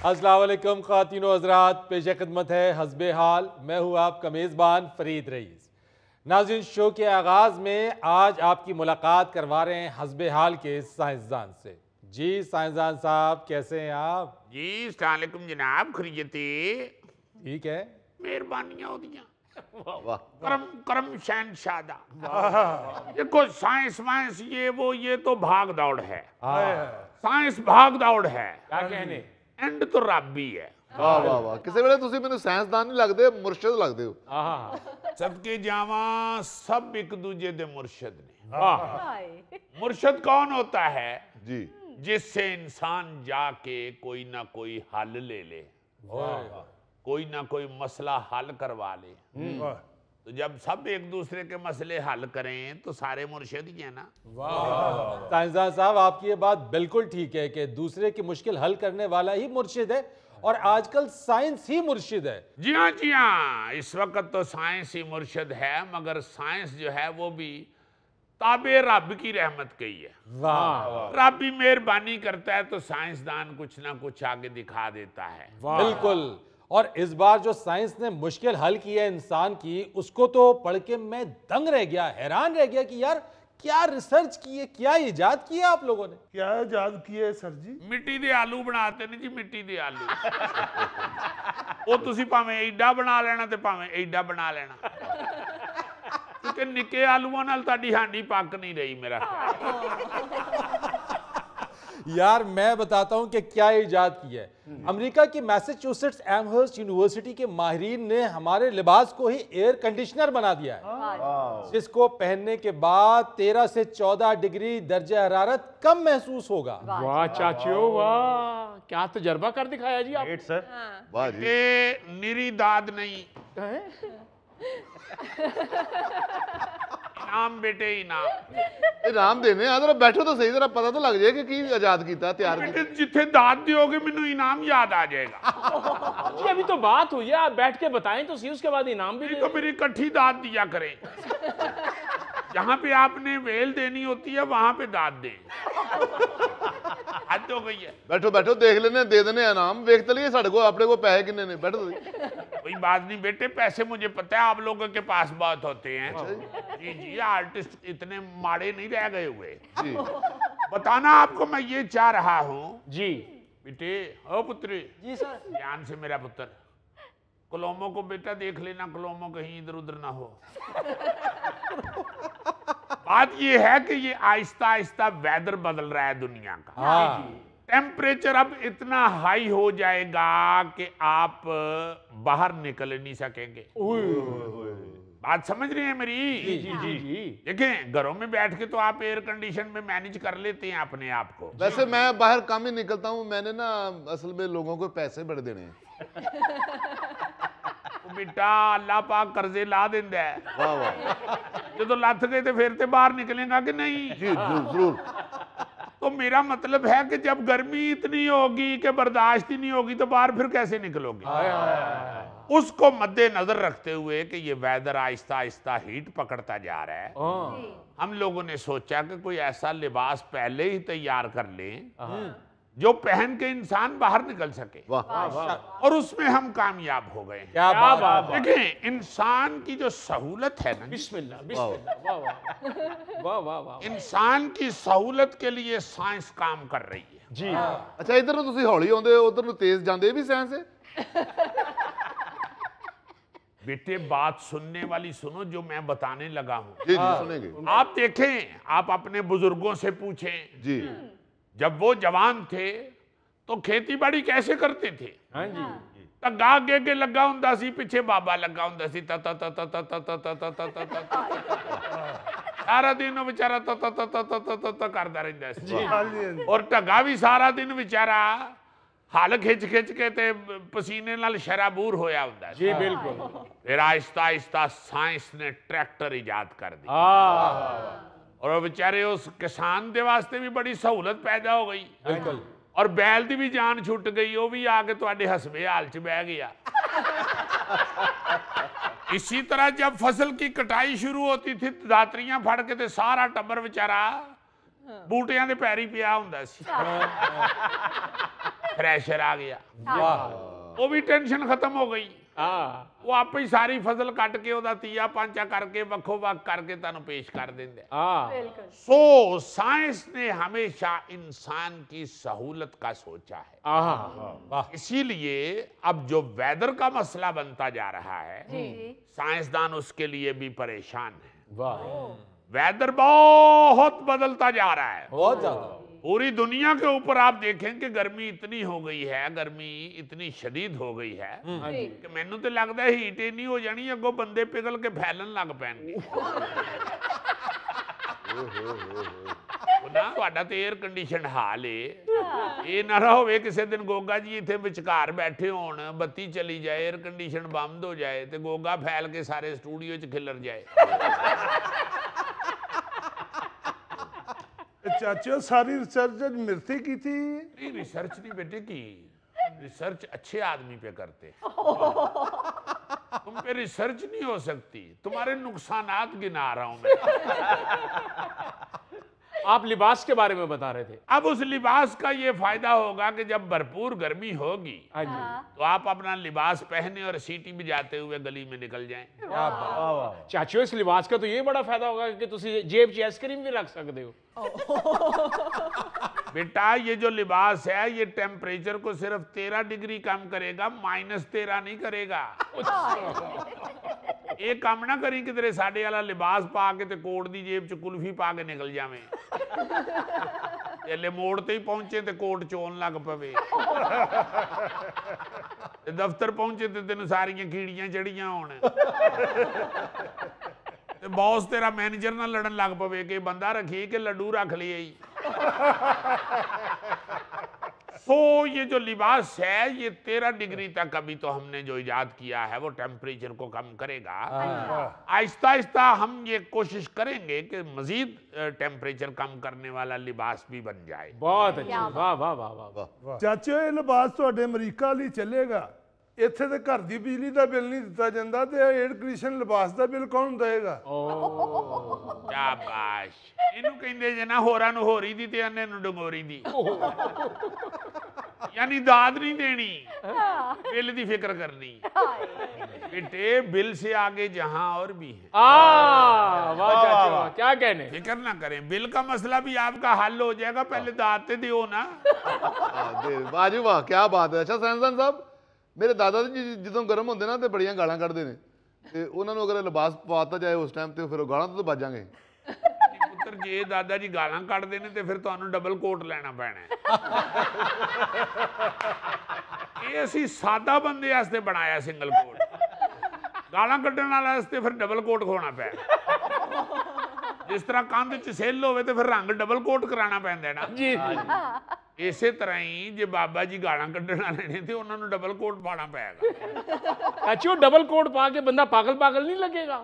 अस्सलाम वालेकुम ख़वातीनो हज़रात, पेश खिदमत है हस्बे हाल। मैं हूँ आपका मेज़बान फ़रीद रईस। नाज़रीन, शो के आगाज़ में आज आपकी मुलाकात करवा रहे हैं हस्बे हाल के साइंसदान से। जी साइंसदान साहब, कैसे हैं आप? जी अस्सलाम वालेकुम जनाब, खरीयते ठीक है, मेहरबानियां होदियां करम करम शहनशादा। देखो साइंस वाइंस ये तो भाग दौड़ है। साइंस भाग दौड़ है, क्या कहने। एंड तो रब ही है। वाह वाह वाह, किसी वेले तुसी मैनू साइंसदान नहीं लगदे, मुर्शिद लगदे हो। सबके जावा सब एक दूजे दे मुर्शिद ने। मुर्शिद कौन होता है? जी जिससे इंसान जाके कोई ना कोई हल ले ले, कोई ना कोई मसला हल करवा ले। तो जब सब एक दूसरे के मसले हल करें तो सारे मुर्शिद ही हैं ना। साइंसदान साहब, आपकी ये बात बिल्कुल ठीक है कि दूसरे की मुश्किल हल करने वाला ही मुर्शिद है, और आजकल साइंस ही मुर्शिद है। जी हाँ जी हाँ, इस वक्त तो साइंस ही मुर्शिद है, मगर साइंस जो है वो भी ताबे रब की रहमत की है। वाह, रब भी मेहरबानी करता है तो साइंसदान कुछ ना कुछ आगे दिखा देता है। बिल्कुल। और इस बार जो साइंस ने मुश्किल हल की है इंसान की, उसको तो पढ़ के मैं दंग रह गया, हैरान रह गया कि यार क्या रिसर्च की है, क्या इजाद किया आप लोगों ने। क्या इजाद किए है सर जी? मिट्टी दे आलू बनाते ने जी, मिट्टी दे आलू। वो तुसी भावें एडा बना लेना ते भावें एडा बना लेना, क्योंकि निके आलूआं नाल ताडी हांडी पक नहीं रही मेरा ख्याल। यार मैं बताता हूं कि क्या इजाद किया है। अमेरिका की मैसाचुसेट्स एमहर्स्ट यूनिवर्सिटी के माहिरीन ने हमारे लिबास को ही एयर कंडीशनर बना दिया है, जिसको पहनने के बाद 13 से 14 डिग्री दर्जा हरारत कम महसूस होगा। वाह चाचियो वाह, क्या तजर्बा कर दिखाया जी आप। सर वाह जी। ये निरी दाद नहीं, इनाम बेटे इनाम। इनाम देने आ, जरा बैठो तो सही, जरा पता तो लग जाए कि की आजाद कीता, तैयार बेटे कीता। जिथे दाद दियोगे मैनू इनाम याद आ जाएगा। जी अभी तो बात हुई है, आप बैठ के बताएं तो सही, उसके बाद इनाम भी तो मेरी इकट्ठी दाद दिया करें। जहां पे आपने वेल देनी होती है वहां पे दाद दें। हद हो गई है। बैठो बैठो, देख लेने, दे देने इनाम, वेख तो लिए साढ़े को अपने को पैसे किन्ने ने। बैठो कोई बात नहीं बेटे, पैसे मुझे पता है आप लोगों के पास बहुत होते हैं। जी जी, आर्टिस्ट इतने माड़े नहीं रह गए हुए। जी। बताना आपको मैं ये चाह रहा हूँ जी। बेटे, ओ पुत्री, जी सर। ध्यान से मेरा पुत्र, कलोमों को बेटा देख लेना, कलोमों कहीं इधर उधर ना हो। बात ये है कि ये आहिस्ता आहिस्ता वेदर बदल रहा है दुनिया का। टेम्परेचर अब इतना हाई हो जाएगा कि आप बाहर निकल नहीं सकेंगे। बात समझ रहे हैं मेरी? जी जी जी जी। देखें, घरों में बैठ के तो आप एयर कंडीशन में मैनेज कर लेते हैं अपने आप को। वैसे मैं बाहर कम ही निकलता हूँ, मैंने ना असल में लोगों को पैसे बड़े देने हैं। बेटा अल्लाह पाक कर्जे ला देंदा है। वाह वाह। जो तो लथ गए तो फिर ते बाहर निकलेगा कि नहीं? जी जरूर। तो मेरा मतलब है कि जब गर्मी इतनी होगी कि बर्दाश्त ही नहीं होगी तो बाहर फिर कैसे निकलोगे? उसको मद्देनजर रखते हुए कि ये वेदर आहिस्ता आहिस्ता हीट पकड़ता जा रहा है, हम लोगों ने सोचा कि कोई ऐसा लिबास पहले ही तैयार कर लें जो पहन के इंसान बाहर निकल सके। वाह। और उसमें हम कामयाब हो गए हैं। क्या बात है। देखें, इंसान की जो सहूलत है ना, बिस्मिल्लाह बिस्मिल्लाह, वाह वाह वाह वाह वाह। इंसान की सहूलत के लिए साइंस काम कर रही है। जी अच्छा, इधर ਨੂੰ ਤੁਸੀਂ ਹੌਲੀ ਆਉਂਦੇ ਹੋ, ਉਧਰ ਨੂੰ ਤੇਜ਼ ਜਾਂਦੇ ਵੀ ਸਾਇੰਸ ਹੈ। बेटे बात सुनने वाली सुनो जो मैं बताने लगा हूं। जी जी सुनेंगे। आप देखें, आप अपने बुजुर्गों से पूछें, जी जब वो जवान थे तो खेती बाड़ी कैसे करते थे? हाँ जी। गा अगे अगे लगा हुंदा सी, पिछे बाबा लगा हुंदा सी, ता ता ता ता ता ता ता ता ता ता ता ता। सारा दिन वो बेचारा ता ता ता ता ता ता ता करदा रहिंदा सी। और ढगा भी सारा दिन बेचारा हल खिच खिच के ते पसीने नाल शराबूर होया हुंदा सी। जी बिल्कुल। फिर आहिस्ता आहिस्ता साइंस ने ट्रैक्टर इजाद कर दी, और वो बेचारे उस किसान दे वास्ते भी बड़ी सहूलत पैदा हो गई। बिल्कुल। और बैल की भी जान छुट गई, वो भी आके तुहाडे हसबे हाल च बह गया। इसी तरह जब फसल की कटाई शुरू होती थी, दातरियां फड़ के ते सारा टब्बर बेचारा बूटियां दे पैरी पिया हुंदा सी। थ्रेशर आ गया, वाह वो भी टेंशन खत्म हो गई। हाँ वो आप ही सारी फसल कट के ਉਹਦਾ ਤੀਆ ਪਾਂਚਾ करके वक्खो वक् करके ਤੁਹਾਨੂੰ पेश कर देंगे। हाँ सो साइंस ने हमेशा इंसान की सहूलत का सोचा है, हाँ इसीलिए अब जो वेदर का मसला बनता जा रहा है साइंसदान उसके लिए भी परेशान है। वाह वेदर बहुत बदलता जा रहा है, बहुत ज्यादा। पूरी दुनिया के ऊपर आप देखें कि गर्मी इतनी हो गई है, गर्मी इतनी शदीद हो गई है कि मैनू तो लगता है हीट ही नहीं हो जानी, अगों बंदे पिघल के फैलन लग पैणगे। ना ਤੁਹਾਡਾ ਤੇ 에ਅਰ ਕੰਡੀਸ਼ਨ ਹਾਲ ਏ, ਇਹ ਨਾ ਹੋਵੇ ਕਿਸੇ ਦਿਨ ਗੋਗਾ ਜੀ ਇੱਥੇ ਵਿਚਕਾਰ ਬੈਠੇ ਹੋਣ, ਬੱਤੀ ਚਲੀ ਜਾਏ, 에ਅਰ ਕੰਡੀਸ਼ਨ ਬੰਦ ਹੋ ਜਾਏ ਤੇ ਗੋਗਾ ਫੈਲ ਕੇ ਸਾਰੇ ਸਟੂਡੀਓ 'ਚ ਖਿਲਰ ਜਾਏ। चाचो सारी रिसर्च मेरे से की थी। नहीं रिसर्च नहीं बेटे की, रिसर्च अच्छे आदमी पे करते, तुम पे रिसर्च नहीं हो सकती, तुम्हारे नुकसानात गिना रहा हूं मैं। आप लिबास के बारे में बता रहे थे। अब उस लिबास का ये फायदा होगा कि जब भरपूर गर्मी होगी हाँ जी तो आप अपना लिबास पहने और सीटी में जाते हुए गली में निकल जाएं। चाचो इस लिबास का तो ये बड़ा फायदा होगा कि तुसी जेब च आइसक्रीम भी रख सकते हो। बेटा ये जो लिबास है ये टेम्परेचर को सिर्फ 13 डिग्री कम करेगा, -13 नहीं करेगा। ये काम ना करी कि तेरे साडे वाला लिबास पा के ते कोट दी जेब च कुल्फी पा के निकल जावे, ले मोड़ ते ही पहुंचे ते कोट चोन लग पवे, दफ्तर पहुंचे ते तेन सारियां कीड़ियां चढ़ियां होण, ते बॉस तेरा मैनेजर नाल लड़न लग पवे कि बंदा रखी कि लड्डू रख लिए। सो ये जो लिबास है ये 13 डिग्री तक अभी तो हमने जो इजाद किया है वो टेम्परेचर को कम करेगा। आहिस्ता आहिस्ता हम ये कोशिश करेंगे कि मजीद टेम्परेचर कम करने वाला लिबास भी बन जाए। बहुत अच्छा, वाह वाह वाह वाह वाह। चाचो ये लिबास ਤੁਹਾਡੇ ਅਮਰੀਕਾ ਲਈ ਚੱਲੇਗਾ, ਇੱਥੇ ਤੇ ਘਰ ਦੀ ਬਿਜਲੀ ਦਾ ਬਿੱਲ ਨਹੀਂ ਦਿੱਤਾ ਜਾਂਦਾ ਤੇ 에ਅਰ ਕੰਡੀਸ਼ਨ ਲਿਬਾਸ ਦਾ ਬਿੱਲ ਕੌਣ ਦੇਗਾ? शाबाश, ਇਹਨੂੰ ਕਹਿੰਦੇ ਜੇ ਨਾ ਹੋਰਾਂ ਨੂੰ ਹੋਰੀ ਦੀ ਤੇ ਅੰਨੇ ਨੂੰ ਡੰਗੋਰੀ ਦੀ, यानी दाद नहीं देनी, बिल की फिक्र करनी। बेटे बिल से आगे जहां और भी है। वाह चाचो वाह, क्या कहने। फिक्र ना करें, बिल का मसला भी आपका हल हो जाएगा, पहले दाद ते दियो ना। वाह जी वाह, क्या बात है। अच्छा साइंसदान साहब, मेरे दादा जी ਜਦੋਂ ਗਰਮ ਹੁੰਦੇ ਨਾ ਤੇ ਬੜੀਆਂ ਗਾਲਾਂ ਕੱਢਦੇ ਨੇ, ਤੇ ਉਹਨਾਂ ਨੂੰ ਅਗਰ ਲਿਬਾਸ ਪਵਾਤਾ ਜਾਏ ਉਸ ਟਾਈਮ ਤੇ ਫਿਰ ਉਹ ਗਾਲਾਂ ਤੋਂ ਬਚਾਂਗੇ। ਪੁੱਤਰ ਜੇ ਦਾਦਾ ਜੀ ਗਾਲਾਂ ਕੱਢਦੇ ਨੇ ਤੇ ਫਿਰ ਤੁਹਾਨੂੰ ਡਬਲ ਕੋਟ ਲੈਣਾ ਪੈਣਾ। ਇਹ ਅਸੀਂ ਸਾਦਾ ਬੰਦੇ ਵਾਸਤੇ ਬਣਾਇਆ ਸਿੰਗਲ ਕੋਟ, ਗਾਲਾਂ ਕੱਢਣ ਵਾਲੇ ਵਾਸਤੇ ਫਿਰ ਡਬਲ ਕੋਟ ਖੋਣਾ ਪੈਣਾ। ਜਿਸ ਤਰ੍ਹਾਂ ਕੰਧ 'ਚ ਸੇਲ ਹੋਵੇ ਤੇ ਫਿਰ ਰੰਗ ਡਬਲ ਕੋਟ ਕਰਾਉਣਾ ਪੈਂਦਾ ਨਾ जी ਇਸੇ ਤਰ੍ਹਾਂ ਹੀ ਜੇ ਬਾਬਾ ਜੀ ਗਾਲਾਂ ਕੱਢਣ ਵਾਲੇ ਨੇ ਤੇ ਉਹਨਾਂ ਨੂੰ ਡਬਲ ਕੋਟ ਪਾਉਣਾ ਪਏਗਾ। चाचो डबल कोट पा के बंदा पागल पागल नहीं लगेगा।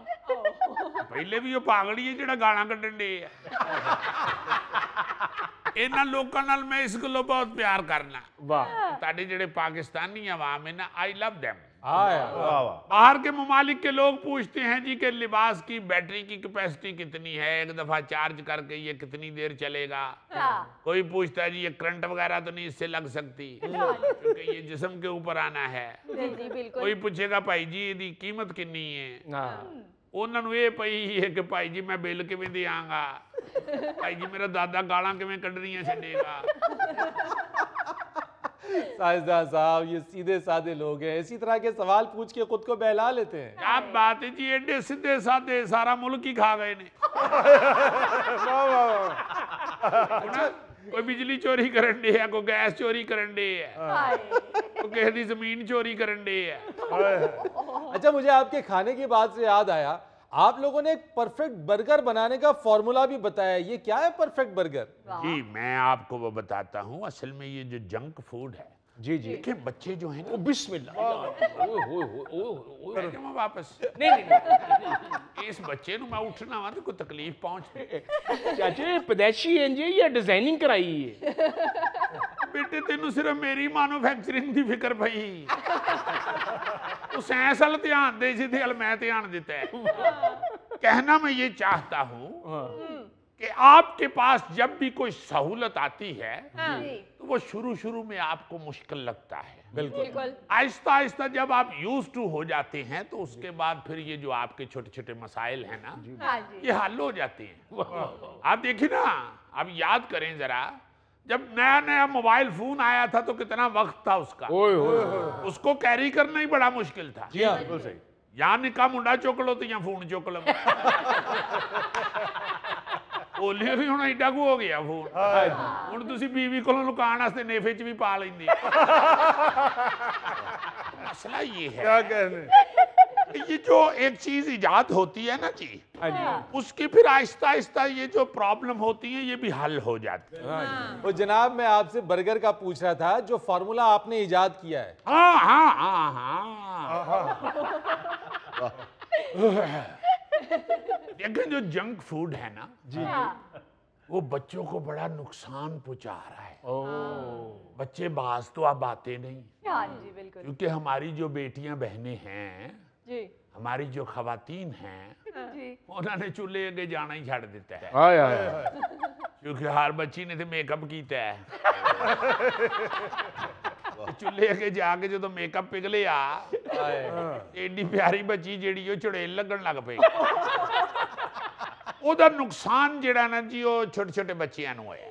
ਪਹਿਲੇ ਵੀ ਉਹ ਪਾਗਲ ਹੀ ਹੈ ਜਿਹੜਾ ਗਾਲਾਂ ਕੱਢਣ ਦੇ ਆ। ਇਹਨਾਂ ਲੋਕਾਂ ਨਾਲ ਮੈਂ ਇਸ ਗੱਲੋਂ ਬਹੁਤ ਪਿਆਰ ਕਰਨਾ। वाह ਤੁਹਾਡੇ ਜਿਹੜੇ ਪਾਕਿस्तानी अवाम है ना, आई लव देम। बाहर के ममालिक के लोग पूछते हैं जी कि लिबास की बैटरी की कैपेसिटी कितनी है, एक दफा चार्ज करके ये कितनी देर चलेगा। कोई पूछता है जी ये करंट वगैरह तो नहीं इससे लग सकती क्योंकि ये जिस्म के ऊपर आना है। कोई पूछेगा भाई जी इसकी कीमत कितनी है, उन्होंने ये पई है कि भाई जी मैं बिल किवें देंगा, भाई जी मेरा दादा गालां किवें कढ़नियां छड्डेगा। साइंसदान साहब ये सीधे साधे लोग हैं, इसी तरह के सवाल पूछ के खुद को बहला लेते हैं। क्या बात है जी, एडे सीधे साधे सारा मुल्क ही खा गए ने। कोई बिजली चोरी करन दे है, कोई गैस चोरी करन दे है, कोई किसी दी जमीन चोरी करन दे है। अच्छा मुझे आपके खाने की बात से याद आया, आप लोगों ने एक परफेक्ट बर्गर बनाने का फॉर्मूला भी बताया, ये क्या है परफेक्ट बर्गर? जी मैं आपको वो बताता हूँ। असल में ये जो जंक फूड है, जी जी देखिए बच्चे जो हैं ओ बिस्मिल्लाह मैं वापस नहीं इस बच्चे ਨੂੰ मैं उठना वा तो कोई तकलीफ पहुंचती। चाचो ये पैदाइशी इंज है या डिजाइनिंग कराई है? बेटे तेनू सिर्फ मेरी मैन्युफैक्चरिंग की फिक्र पई, तू साइंस वाल ध्यान दे जिहदे वाल मैं ध्यान दिता है। कहना मैं ये चाहता हूँ कि आपके पास जब भी कोई सहूलत आती है तो तो वो शुरू में आपको मुश्किल लगता है। बिल्कुल। आहिस्ता आहिस्ता जब आप यूज टू हो जाते हैं तो उसके बाद फिर ये जो आपके छोटे छोटे मसाइल हैं ना, ये हल हो जाते हैं। आप देखिए ना, आप याद करें जरा, जब नया नया मोबाइल फोन आया था तो कितना वक्त था उसका, उसको कैरी करना ही बड़ा मुश्किल था। जी हाँ, बिल्कुल सही। या निका मुंडा चुक लो तो या फोन चुक लो। ओले भी हुण एडा कु हो गया फोन, हुण तुसी बीवी कोलों लुकाण वास्ते नेफे च भी पा लेंदे। मसला ये है, क्या कहने, ये जो एक चीज इजाद होती है ना जी, उसकी फिर आहिस्ता आहिस्ता ये जो प्रॉब्लम होती है ये भी हल हो जाती है। वो जनाब, मैं आपसे बर्गर का पूछ रहा था, जो फार्मूला आपने इजाद किया है। हाँ हाँ हाँ हाँ, देखें जो जंक फूड है ना जी, वो बच्चों को बड़ा नुकसान पहुंचा रहा है। बच्चे बाज तो अब आते नहीं। हाँ जी, बिल्कुल क्योंकि हमारी जो बेटियां बहनें हैं जी, हमारी जो खवातीन हैं, जी उन्होंने चूल्हे अगे जाना ही छड़ दिता है। हाय हाय, क्योंकि हर बच्ची ने तो मेकअप किया है। चूल्हे अगे जाके जो मेकअप पिघलिया, एडी प्यारी बच्ची जेड़ी वो चुड़ेल लगन लग पई। ओदा नुकसान जेड़ा ना जी, वो छोटे छोटे बच्चियां नूं होया।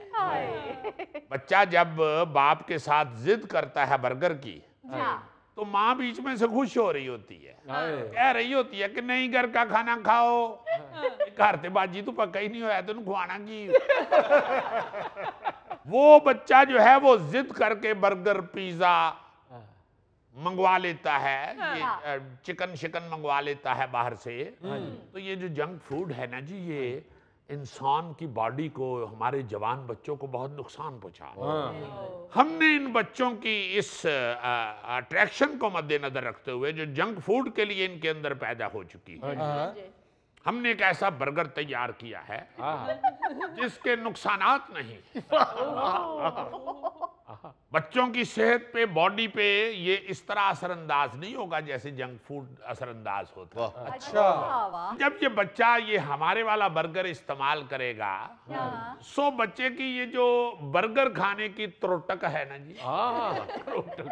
बच्चा जब बाप के साथ जिद करता है बर्गर की, तो माँ बीच में से खुश हो रही होती है, कह रही होती है कि नहीं घर का खाना खाओ, घर ते बाजी तो पक्का ही नहीं होया, तेन खुआना की। वो बच्चा जो है वो जिद करके बर्गर पिज्जा मंगवा लेता है, ये चिकन शिकन मंगवा लेता है बाहर से। तो ये जो जंक फूड है ना जी, ये इंसान की बॉडी को, हमारे जवान बच्चों को बहुत नुकसान पहुंचा। हमने इन बच्चों की इस अट्रैक्शन को मद्देनजर रखते हुए, जो जंक फूड के लिए इनके अंदर पैदा हो चुकी है, हमने एक ऐसा बर्गर तैयार किया है जिसके नुकसानात नहीं। बच्चों की सेहत पे, बॉडी पे ये इस तरह असरअंदाज नहीं होगा जैसे जंक फूड असरअंदाज होता है। अच्छा, जब ये बच्चा ये हमारे वाला बर्गर इस्तेमाल करेगा, सो बच्चे की ये जो बर्गर खाने की त्रोटक है ना जी,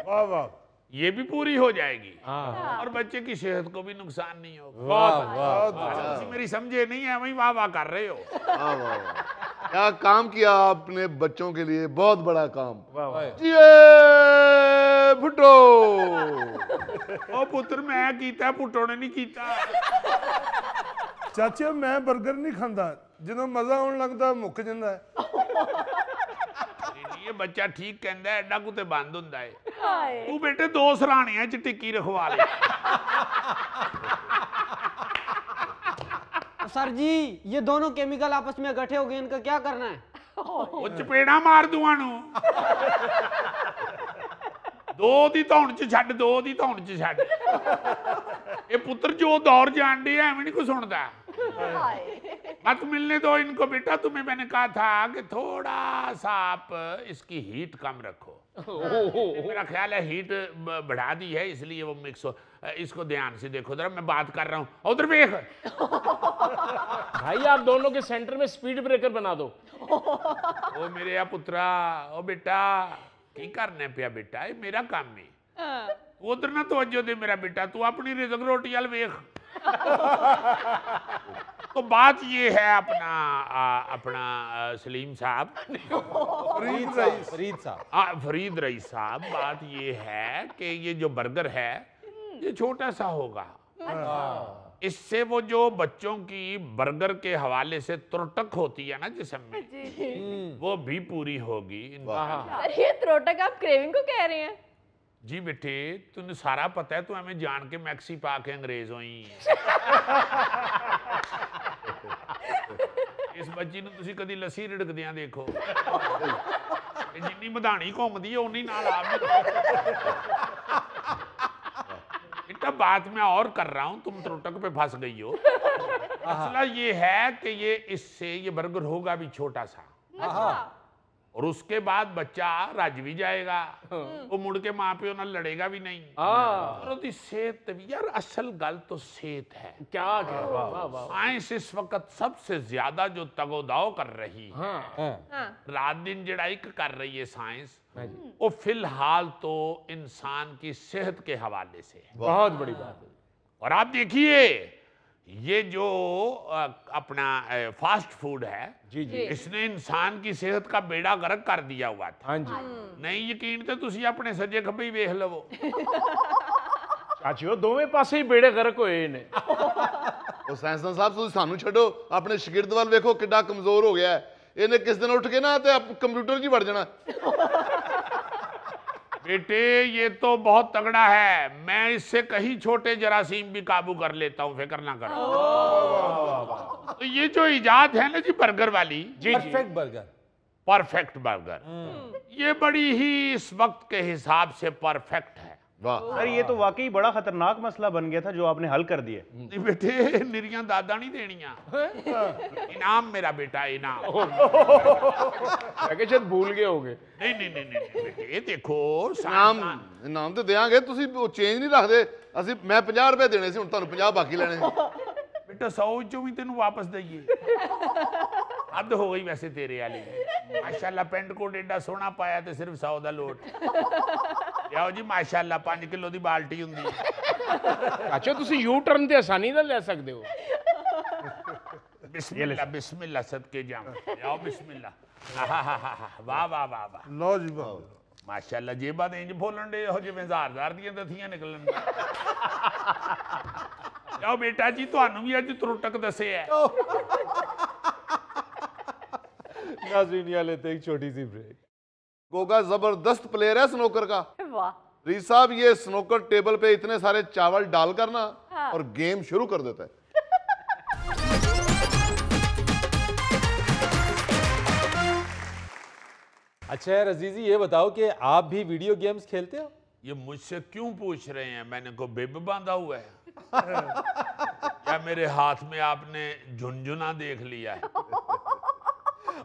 वाह वाह, ये भी पूरी हो जाएगी और बच्चे की सेहत को भी नुकसान नहीं होगा। वाह वाह, तुम मेरी समझे नहीं है, वही वाह वाह कर रहे हो। वाह वाह वाह, क्या काम किया आपने बच्चों के लिए, बहुत बड़ा काम। जी भुट्टो, ओ पुत्र मैं कीता, पुट्टो ने नहीं कीता। चाचे मैं बर्गर नहीं खाता, ਜਦੋਂ मजा आने लगता मुक ਜਾਂਦਾ है। ये बच्चा ठीक कहता है, एडा कुते बंद हुंदा है। तू बेटे 2 सराहणियां च टिक्की रखवा ले। सर जी ये दोनों केमिकल आपस में इकट्ठे हो गए, इनका क्या करना है? वो चपेड़ा मार दूं नू। 2 दी धौण च छड्ड, 2 दी धौण च छड्ड। ये पुत्र जो दौर जान दी है, एवं नहीं को सुनता। मत मिलने दो इनको बेटा, तुम्हें मैंने कहा था कि थोड़ा सा आप इसकी हीट कम रखो। मेरा ख्याल है हीट बढ़ा दी है, इसलिए वो मिक्स हो। इसको ध्यान से देखो जरा, मैं बात कर रहा हूँ, उधर देख। भाई आप दोनों के सेंटर में स्पीड ब्रेकर बना दो। ओ मेरे या पुत्रा, ओ बेटा की करने पिया बेटा, ये मेरा काम है। उधर ना तवज्जो दे मेरा बेटा, तू अपनी रिज़्क रोटी वाल वेख। तो बात ये है अपना सलीम साहब, फरीद साहब, फरीद रईस साहब, बात ये है कि ये जो बर्गर है ये छोटा सा होगा। इससे वो जो बच्चों की बर्गर के हवाले से त्रोटक होती है ना जिस्म में, वो भी पूरी होगी। ये त्रोटक आप क्रेविंग को कह रहे हैं? जी बेटे, तुझे सारा पता है, तू हमें जान के मैक्सी पा के अंग्रेज होई। इस बच्ची ਨੂੰ ਤੁਸੀਂ ਕਦੀ ਲੱਸੀ ਰਿੜਕਦਿਆਂ ਦੇਖੋ, ਜਿੰਨੀ ਮਧਾਣੀ ਘੁੰਮਦੀ ਹੈ ਉਨੀ ਨਾਲ ਆਪ इतना बात मैं और कर रहा हूं, तुम त्रोटक पे फंस गई हो। मसला ये है कि ये इससे ये बर्गर होगा भी छोटा सा, और उसके बाद बच्चा रज भी जाएगा, वो मुड़ के माँ प्यो नाल लड़ेगा भी नहीं, और उसकी सेहत भी। यार असल गल तो सेहत है। क्या साइंस इस वक्त सबसे ज्यादा जो तगोदाव कर रही है, रात दिन जड़ा एक कर रही है साइंस, वो फिलहाल तो इंसान की सेहत के हवाले से है। बहुत बड़ी बात है। और आप देखिए ये जो अपना फास्ट फूड है, जी जी, इसने इंसान की सेहत का बेड़ा गर्क कर दिया हुआ था। हाँ जी। नहीं यकीन तो तुसी अपने सज्जे खब्बे ही वेख लवो। ਚਾਚਿਓ ਦੋਵੇਂ ਪਾਸੇ ਹੀ ਬੇੜੇ ਗਰਕ ਹੋਏ ਨੇ। ਉਹ ਸਾਇੰਸਦਾਨ ਸਾਹਿਬ ਤੁਸੀਂ ਸਾਨੂੰ ਛੱਡੋ, ਆਪਣੇ ਸ਼ਾਗਿਰਦ ਵੱਲ ਵੇਖੋ ਕਿੱਡਾ ਕਮਜ਼ੋਰ ਹੋ ਗਿਆ ਹੈ। ਇਹਨੇ ਕਿਸ ਦਿਨ ਉੱਠ ਕੇ ਨਾ ਤੇ ਕੰਪਿਊਟਰ 'ਚ ਹੀ ਵੜ ਜਾਣਾ। बेटे ये तो बहुत तगड़ा है, मैं इससे कहीं छोटे जरासीम भी काबू कर लेता हूँ, फिक्र ना करो। तो ये जो इजाद है ना जी बर्गर वाली, परफेक्ट बर्गर, परफेक्ट बर्गर, ये बड़ी ही इस वक्त के हिसाब से परफेक्ट है। वाह सर ये तो वाकई बड़ा खतरनाक मसला बन गया था जो आपने हल कर दिया। नहीं बेटे निरियां दादा नहीं देनियां, इनाम मेरा बेटा इनाम। मैं शायद भूल गए होगे। नहीं नहीं नहीं नहीं बेटे ये देखो ਇਨਾਮ ਇਨਾਮ ਤੇ ਦੇਾਂਗੇ, ਤੁਸੀਂ ਉਹ ਚੇਂਜ ਨਹੀਂ ਰੱਖਦੇ। ਅਸੀਂ ਮੈਂ 50 ਰੁਪਏ ਦੇਣੇ ਸੀ, ਹੁਣ ਤੁਹਾਨੂੰ 50 ਬਾਕੀ ਲੈਣੇ ਸੀ। बेटा 100 चो भी तेन वापस दईए। हद हो गई वैसे तेरे वाली। माशाल्लाह पेंट कोट एडा सोहना पाया तो सिर्फ 100 का लोट। लियाओ जी माशाल्लाह 5 किलो की बाल्टी हुंदी है। ਚਾਚਿਓ ਤੁਸੀਂ ਯੂ ਟਰਨ ਤੇ ਆਸਾਨੀ ਨਾਲ ਲੈ ਸਕਦੇ ਹੋ। बिस्मिल्लाह बिस्मिल्लाह सदके जाऊं। लियाओ बिस्मिल्लाह। वाह वाह वाह वाह ਲਓ ਜੀ ਵਾਹ। माशाल्लाह जेबा तो इंज फुलन डे हो जिवें जार ਦੀਆਂ ਦਥੀਆਂ ਨਿਕਲਣ। ਲਿਆਓ बेटा जी ਤੁਹਾਨੂੰ ਵੀ ਅੱਜ ਤਰੁਟਕ ਦੱਸਿਆ। नाज़रीन यहाँ लेते हैं एक छोटी सी ब्रेक। गोगा जबरदस्त प्लेयर है स्नोकर का। वाह, रीस साहब ये स्नोकर टेबल पे इतने सारे चावल डाल कर ना और गेम शुरू कर देता है। अच्छा यार अजीजी, ये बताओ कि आप भी वीडियो गेम्स खेलते हो? ये मुझसे क्यों पूछ रहे हैं? मैंने को बिब बांधा हुआ है या मेरे हाथ में आपने झुनझुना देख लिया है?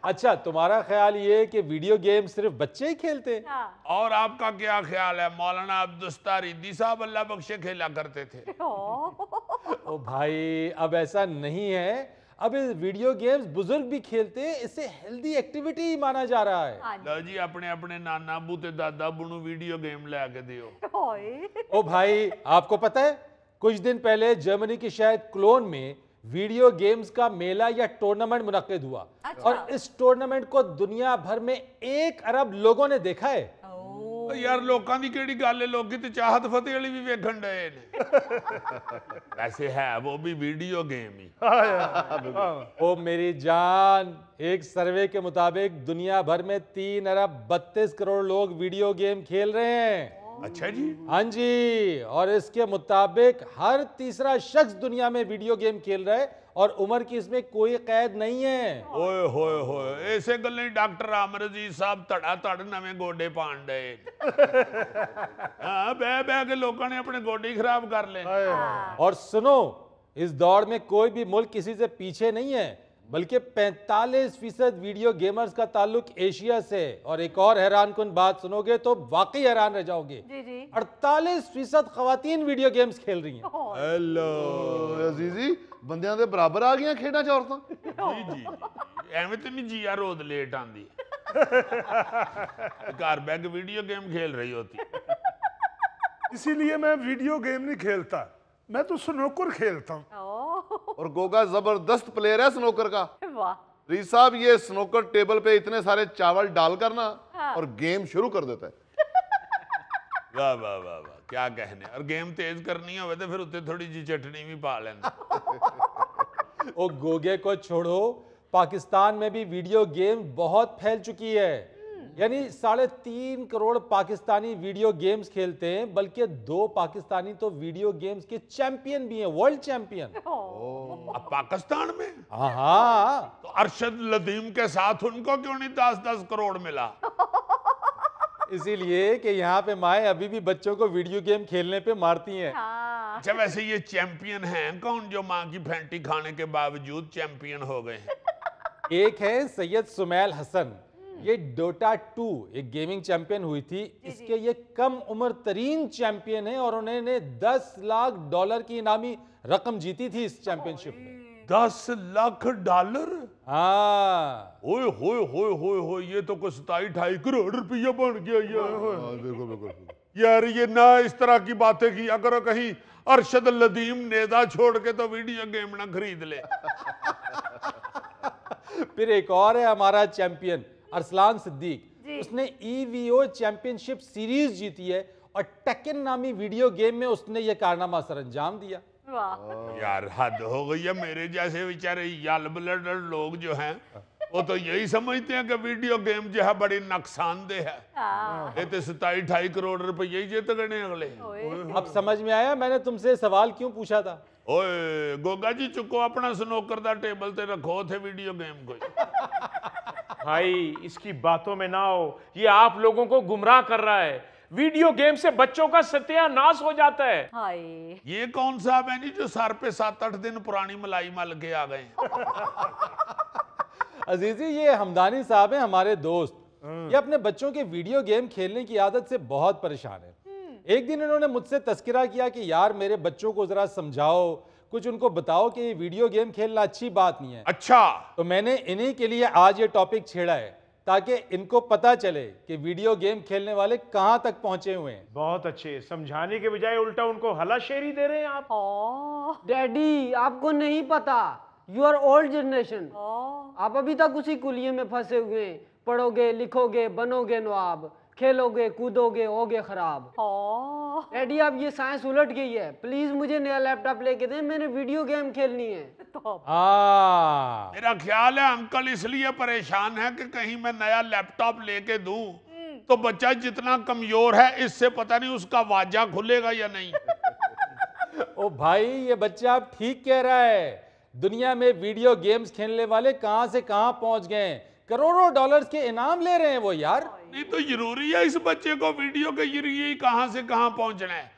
अच्छा, तुम्हारा ख्याल ये है कि वीडियो गेम सिर्फ बच्चे ही खेलते हैं? हाँ। और आपका क्या ख्याल है? मौलाना अब्दुस्तार ईदी साहब अल्लाह बख्शे खेला करते थे। ओ भाई, अब ऐसा नहीं है। अब ये वीडियो गेम्स बुजुर्ग भी खेलते हैं, इससे हेल्दी एक्टिविटी ही माना जा रहा है। हाँ जी। लो जी अपने अपने नाना अबू ते दादा अबू नु वीडियो गेम लेके दियो। ओए। ओ भाई, आपको पता है कुछ दिन पहले जर्मनी की शायद क्लोन में वीडियो गेम्स का मेला या टूर्नामेंट मुनक्किद हुआ। अच्छा। और इस टूर्नामेंट को दुनिया भर में 1 अरब लोगों ने देखा है। यार लोकां दी केड़ी गल है, लोकी ते चाहत फतेह वाली भी वेखण डए ने। वैसे है वो भी वीडियो गेम ही। ओ मेरी जान, एक सर्वे के मुताबिक दुनिया भर में 3 अरब 32 करोड़ लोग वीडियो गेम खेल रहे हैं। अच्छा जी। हाँ जी, और इसके मुताबिक हर तीसरा शख्स दुनिया में वीडियो गेम खेल रहा है और उम्र की इसमें कोई कैद नहीं है। ओए होए होए, ऐसे गल्लें डॉक्टर आमर अजीज साहब धड़ा धड़ नवे गोडे पाण डए। हाँ बह बह के लोगों ने अपने गोडे ही खराब कर ले। और सुनो, इस दौड़ में कोई भी मुल्क किसी से पीछे नहीं है, बल्कि 45% वीडियो गेमर्स का ताल्लुक एशिया से। और एक और हैरानकुन बात सुनोगे तो वाकई हैरान रह जाओगे। जी जी। 48% खवातीन वीडियो गेम्स खेल रही हैं। हेलो अजीजी बंदियां दे बराबर आ गई खेडां च औरतां। जी जी जी, एवें तो नहीं जिया रोज लेट आंदी। घर बैग वीडियो गेम खेल रही होती। इसीलिए मैं वीडियो गेम नहीं खेलता, मैं तो स्नूकर खेलता हूँ। और गोगा जबरदस्त प्लेयर है स्नोकर का। वाह। रीस साहब ये स्नोकर टेबल पे इतने सारे चावल डाल कर ना और गेम शुरू कर देता है। वाह वाह वाह वाह, क्या कहने। और गेम तेज करनी हो तो फिर उत्ते थोड़ी जी चटनी भी पा लेंदा। ओ गोगे को छोड़ो, पाकिस्तान में भी वीडियो गेम बहुत फैल चुकी है। यानी 3.5 करोड़ पाकिस्तानी वीडियो गेम्स खेलते हैं, बल्कि 2 पाकिस्तानी तो वीडियो गेम्स के चैंपियन भी हैं, वर्ल्ड चैंपियन। अब पाकिस्तान में हाँ, तो अरशद लदीम के साथ उनको क्यों नहीं 10-10 करोड़ मिला? इसीलिए कि यहाँ पे माएँ अभी भी बच्चों को वीडियो गेम खेलने पे मारती हैं। हाँ। अच्छा वैसे ये चैंपियन हैं कौन जो माँ की फैंटी खाने के बावजूद चैंपियन हो गए हैं? एक है सैयद सुमैल हसन, ये डोटा 2 एक गेमिंग चैंपियन हुई थी। इसके ये कम उम्र तरीन चैंपियन है और उन्होंने $10 लाख की इनामी रकम जीती थी इस चैंपियनशिप में। $10 लाख? हाँ ओए होए होए होए होए, ये तो कोई 27-28 करोड़ रुपया बन गया यार। बिल्कुल बिल्कुल। यार ये ना इस तरह की बातें किया करो, कहीं अरशद लदीम नेदा छोड़ के तो वीडियो गेम ना खरीद ले। फिर एक और है हमारा चैंपियन अरसलान सिद्दीक, उसने EVO चैंपियनशिप सीरीज जीती है और टेकन नामी वीडियो गेम में उसने ये कारनामा सरअंजाम दिया। वाह। यार हद हो गई है, मेरे जैसे बेचारे यल ब्लडर लोग जो हैं वो तो यही समझते हैं कि वीडियो गेम जो है बड़ी नुकसानदेह है। ये तो 27-28 करोड़ रुपये ही जीत गए अगले। अब समझ में आया मैंने तुमसे सवाल क्यों पूछा था। ओए गोगा जी चुको अपना स्नोकर दा टेबल ते रखो थे वीडियो गेम को। भाई इसकी बातों में ना हो, ये आप लोगों को गुमराह कर रहा है। वीडियो गेम से बच्चों का सत्यानाश हो जाता है। हाय। ये कौन सा है जी जो सर पे 7-8 दिन पुरानी मलाई मल के आ गए। अजीजी ये हमदानी साहब हैं हमारे दोस्त, ये अपने बच्चों के वीडियो गेम खेलने की आदत से बहुत परेशान है। एक दिन इन्होंने मुझसे तस्करा किया कि यार मेरे बच्चों को जरा समझाओ, कुछ उनको बताओ कि वीडियो गेम खेलना अच्छी बात नहीं है। अच्छा, तो मैंने इन्हीं के लिए आज ये टॉपिक छेड़ा है ताकि इनको पता चले कि वीडियो गेम खेलने वाले कहां तक पहुंचे हुए हैं। बहुत अच्छे, समझाने के बजाय उल्टा उनको हलाशेरी दे रहे हैं आप। डैडी आपको नहीं पता, यू आर ओल्ड जनरेशन, आप अभी तक उसी कुलिये में फंसे हुए हैं। पढ़ोगे लिखोगे बनोगे नवाब, खेलोगे कूदोगे होगे खराब। डैडी अब ये साइंस उलट गई है, प्लीज मुझे नया लैपटॉप लेके दें, मैंने वीडियो गेम खेलनी है। मेरा ख्याल है अंकल इसलिए परेशान है कि कहीं मैं नया लैपटॉप लेके दूं तो बच्चा जितना कमजोर है इससे पता नहीं उसका वाजा खुलेगा या नहीं। ओ भाई ये बच्चा अब ठीक कह रहा है, दुनिया में वीडियो गेम्स खेलने वाले कहां से कहां पहुंच गए, करोड़ों डॉलर्स के इनाम ले रहे हैं वो यार। नहीं तो जरूरी है इस बच्चे को वीडियो के जरिए ही कहां से कहां पहुंचना है।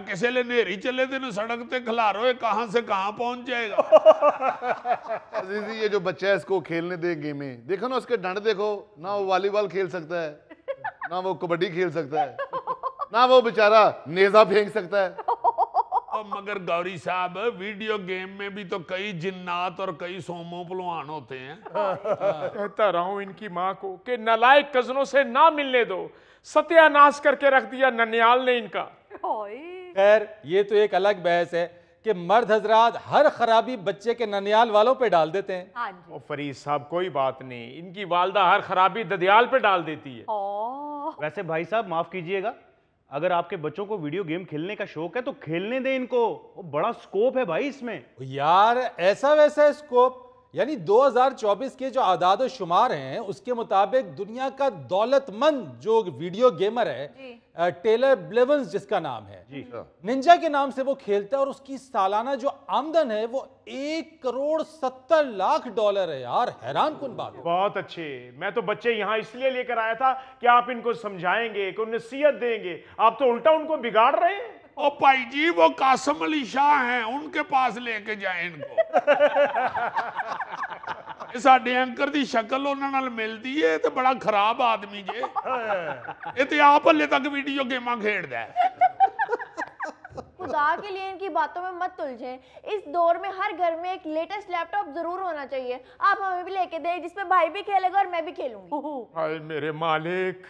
किसी ले नेरी चले दिन सड़क ते खिलारो कहां से कहां पहुंच जाएगा। अजीजी ये जो बच्चा है इसको खेलने दे गेमें, देखो ना उसके डंड देखो ना, वो वॉलीबॉल खेल सकता है ना वो कबड्डी खेल सकता है ना वो बेचारा नेजा फेंक सकता है। मगर गौरी साहब वीडियो गेम में भी तो कई जिन्नात और कई सोमो पहलवान होते हैं। कहता रहा हूं इनकी माँ को कि नालायक कजनों से ना मिलने दो, सत्यानाश करके रख दिया ननियाल ने इनका। खैर ये तो एक अलग बहस है कि मर्द हजरात हर खराबी बच्चे के ननियाल वालों पे डाल देते हैं। ओ फरीद साहब कोई बात नहीं, इनकी वालदा हर खराबी ददियाल पे डाल देती है। वैसे भाई साहब माफ कीजिएगा, अगर आपके बच्चों को वीडियो गेम खेलने का शौक है तो खेलने दें इनको, वो बड़ा स्कोप है भाई इसमें। यार ऐसा वैसा स्कोप, यानी 2024 के जो आदाद और शुमार हैं उसके मुताबिक दुनिया का दौलतमंद जो वीडियो गेमर है टेलर ब्लेवंस जिसका नाम है जी, निंजा के नाम से वो खेलता है और उसकी सालाना जो आमदन है वो 1,70,00,000 डॉलर है यार, हैरान कुन बात है। बहुत अच्छे, मैं तो बच्चे यहाँ इसलिए लेकर आया था कि आप इनको समझाएंगे, कि नसीहत देंगे, आप तो उल्टा उनको बिगाड़ रहे हैं। ओ भाई जी वो कासिम अली शाह हैं, उनके पास लेके जाए इनको। साडे एंकर दी शक्ल उन्हां नाल मिलदी है ते बड़ा खराब आदमी जे, ये ते आप हल्ले तक वीडियो गेमां खेलदा है। खुदा के लिए इनकी बातों में मत उलझें, इस दौर में हर घर में एक लेटेस्ट लैपटॉप जरूर होना चाहिए। आप हमें भी लेके दें जिसमें भाई भी खेलेगा और मैं भी खेलूंगी। हाय मेरे मालिक,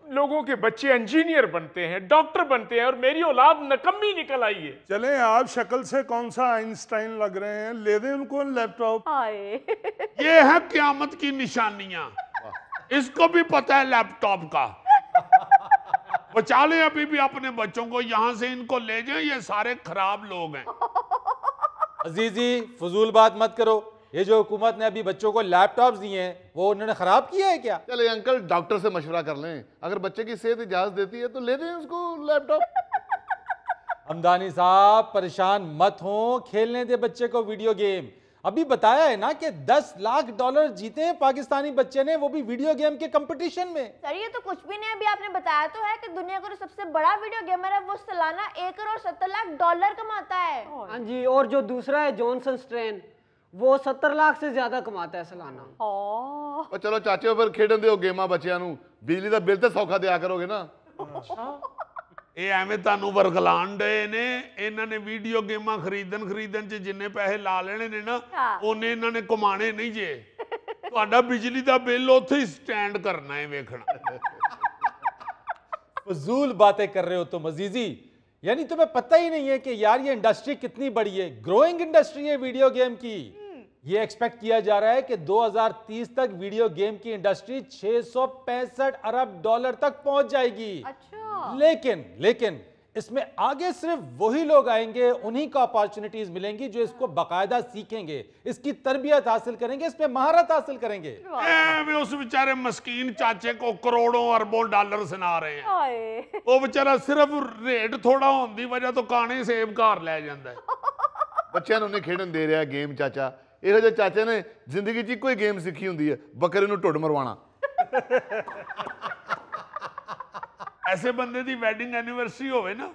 लोगों के बच्चे इंजीनियर बनते हैं, डॉक्टर बनते हैं और मेरी औलाद नकम्मी निकल आई है। चले आप शक्ल से कौन सा आइंस्टाइन लग रहे हैं, ले दें उनको लैपटॉप। ये है क्यामत की निशानियां, इसको भी पता है लैपटॉप का। बचा ले अभी भी अपने बच्चों को, यहां से इनको ले जाए, ये सारे खराब लोग हैं। अजीजी फजूल बात मत करो, ये जो हुकूमत ने अभी बच्चों को लैपटॉप्स दिए हैं वो उन्होंने खराब किया है क्या? चले अंकल डॉक्टर से मशवरा कर लें, अगर बच्चे की सेहत इजाजत देती है तो ले दें उसको लैपटॉप। हमदानी साहब परेशान मत हो, खेलने दे बच्चे को वीडियो गेम। अभी बताया है ना कि 10 लाख डॉलर जीते हैं पाकिस्तानी बच्चे ने, वो भी वीडियो गेम के कंपटीशन में। सर ये तो कुछ भी नहीं, अभी आपने बताया तो है कि दुनिया का जो सबसे बड़ा वीडियो गेमर है वो सालाना 1,70,00,000 डॉलर कमाता है। हाँ जी, और जो दूसरा है जॉनसन स्ट्रेन, वो 70 लाख से ज्यादा कमाता है सालाना। और चलो चाचे फिर खेडन दो गेमां बच्चियां नूं, बिजली का बिल तो सौखा दिया करोगे ना। ਇਹ ਐਵੇਂ ਤੁਹਾਨੂੰ ਵਰਗਲਾਣ ਡਏ ਨੇ, ਇਹਨਾਂ ਨੇ ਵੀਡੀਓ ਗੇਮਾਂ ਖਰੀਦਣ ਚ ਜਿੰਨੇ ਪੈਸੇ ਲਾ ਲੈਣੇ ਨੇ ਨਾ ਉਹਨੇ ਇਹਨਾਂ ਨੇ ਕਮਾਣੇ ਨਹੀਂ ਜੇ। ਤੁਹਾਡਾ ਬਿਜਲੀ ਦਾ ਬਿੱਲ ਉੱਥੇ ਹੀ ਸਟੈਂਡ ਕਰਨਾ ਹੈ ਵੇਖਣਾ। फजूल बातें कर रहे हो तुम अजीजी, यानी तुम्हें पता ही नहीं है कि यार ये इंडस्ट्री कितनी बड़ी है, ग्रोइंग इंडस्ट्री है वीडियो गेम की। ये एक्सपेक्ट किया जा रहा है कि 2030 तक वीडियो गेम की इंडस्ट्री 665 अरब डॉलर तक पहुंच जाएगी। अच्छा। लेकिन इसमें आगे सिर्फ वही लोग आएंगे, उन्हीं को अपॉर्चुनिटीज मिलेंगी जो इसको बाकायदा सीखेंगे, इसकी तरबियत हासिल करेंगे, इसमें महारत हासिल करेंगे। वे उस बेचारे मस्कीन चाचे को करोड़ों अरबों डॉलर सुना रहे हैं। हाय। वो बेचारा सिर्फ रेट थोड़ा होने की वजह तो काने सेब घर ले जाता है। ਬੱਚਿਆਂ ਨੂੰ ਨਹੀਂ ਖੇਡਣ ਦੇ ਰਿਹਾ ਗੇਮ ਚਾਚਾ। ਇਹੋ ਜਿਹੇ ਚਾਚੇ ਨੇ ਜ਼ਿੰਦਗੀ 'ਚ ਇੱਕੋ ਹੀ ਗੇਮ ਸਿੱਖੀ ਹੁੰਦੀ ਹੈ, ਬੱਕਰੇ ਨੂੰ ਢੁੱਡ ਮਰਵਾਉਣਾ। ऐसे बंदे दी वेडिंग एनिवर्सरी होवे ना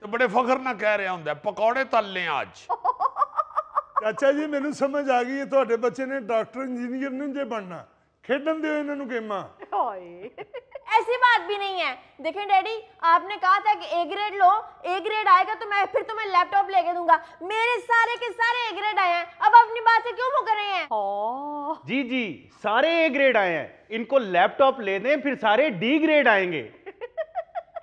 तो बड़े फखर ना कह रहा होंदा पकौड़े तल ले आज। ਚਾਚਾ ਜੀ ਮੈਨੂੰ ਸਮਝ ਆ ਗਈ ਹੈ, ਤੁਹਾਡੇ ਬੱਚੇ ਨੇ ਡਾਕਟਰ ਇੰਜੀਨੀਅਰ ਨਹੀਂ ਜੇ ਬਣਨਾ, ਖੇਡਣ ਦਿਓ ਇਹਨਾਂ ਨੂੰ ਗੇਮਾਂ। हाय। ऐसी बात भी नहीं है। देखें डैडी, आपने कहा था कि A grade low, A grade आएगा तो मैं फिर तुम्हें लैपटॉप लेके दूंगा। मेरे सारे के सारे ए ग्रेड आए हैं, अब अपनी बात से क्यों मुकर रहे हैं? हाँ। जी जी, सारे ए ग्रेड आए हैं, इनको लैपटॉप ले दें फिर सारे डी ग्रेड आएंगे।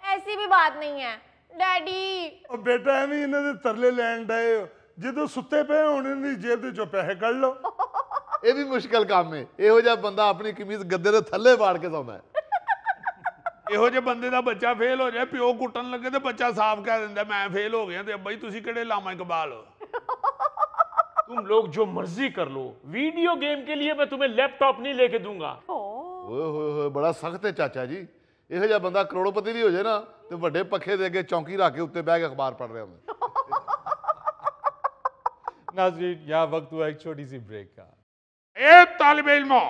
ऐसी भी बात नहीं है डैडी। ਉਹ ਬੇਟਾ ਐਵੇਂ ਇਹਨਾਂ ਦੇ ਤਰਲੇ ਲੈਣ ਡਏ ਹੋ, ਜਦੋਂ ਸੁੱਤੇ ਪਏ ਹੋਣ ਇਹਨਾਂ ਦੀ ਜੇਬ ਦੇ ਚੋਂ ਪੈਸੇ ਕੱਢ ਲਓ। ਇਹ ਵੀ ਮੁਸ਼ਕਲ ਕੰਮ ਹੈ। ਇਹੋ ਜਿਹਾ ਬੰਦਾ ਆਪਣੀ ਕਮੀਜ਼ ਗੱਦੇ ਦੇ ਥੱਲੇ ਵਾੜ ਕੇ ਸੌਂਦਾ ਹੈ। ਇਹੋ ਜਿਹੇ ਬੰਦੇ ਦਾ ਬੱਚਾ ਫੇਲ ਹੋ ਜਾਏ, ਪਿਓ ਕੁੱਟਣ ਲੱਗੇ ਤੇ ਬੱਚਾ ਸਾਫ਼ ਕਹਿ ਦਿੰਦਾ ਮੈਂ ਫੇਲ ਹੋ ਗਿਆ, ਤੇ ਅੱਬਾ ਜੀ ਤੁਸੀਂ ਕਿਹੜੇ ਲਾਮਾ ਇਕਬਾਲ ਹੋ। तुम लोग जो मर्जी कर लो, वीडियो गेम के लिए मैं तुम्हें लैपटॉप नहीं लेके दूंगा। ਓਏ ਹੋਏ ਹੋਏ ਬੜਾ ਸਖਤ ਹੈ ਚਾਚਾ ਜੀ। ਇਹੋ ਜਿਹਾ ਬੰਦਾ ਕਰੋੜਪਤੀ ਵੀ ਹੋ ਜਾਏ ਨਾ ਤੇ ਵੱਡੇ ਪੱਖੇ ਦੇ ਅੱਗੇ ਚੌਂਕੀ ਰੱਖ ਕੇ ਉੱਤੇ ਬਹਿ ਕੇ ਅਖਬਾਰ ਪੜ੍ਹ ਰਿਹਾ ਹੁੰਦਾ। नाज़रीन, यहाँ वक्त हुआ एक छोटी सी ब्रेक का। ए तालिब इल्मों,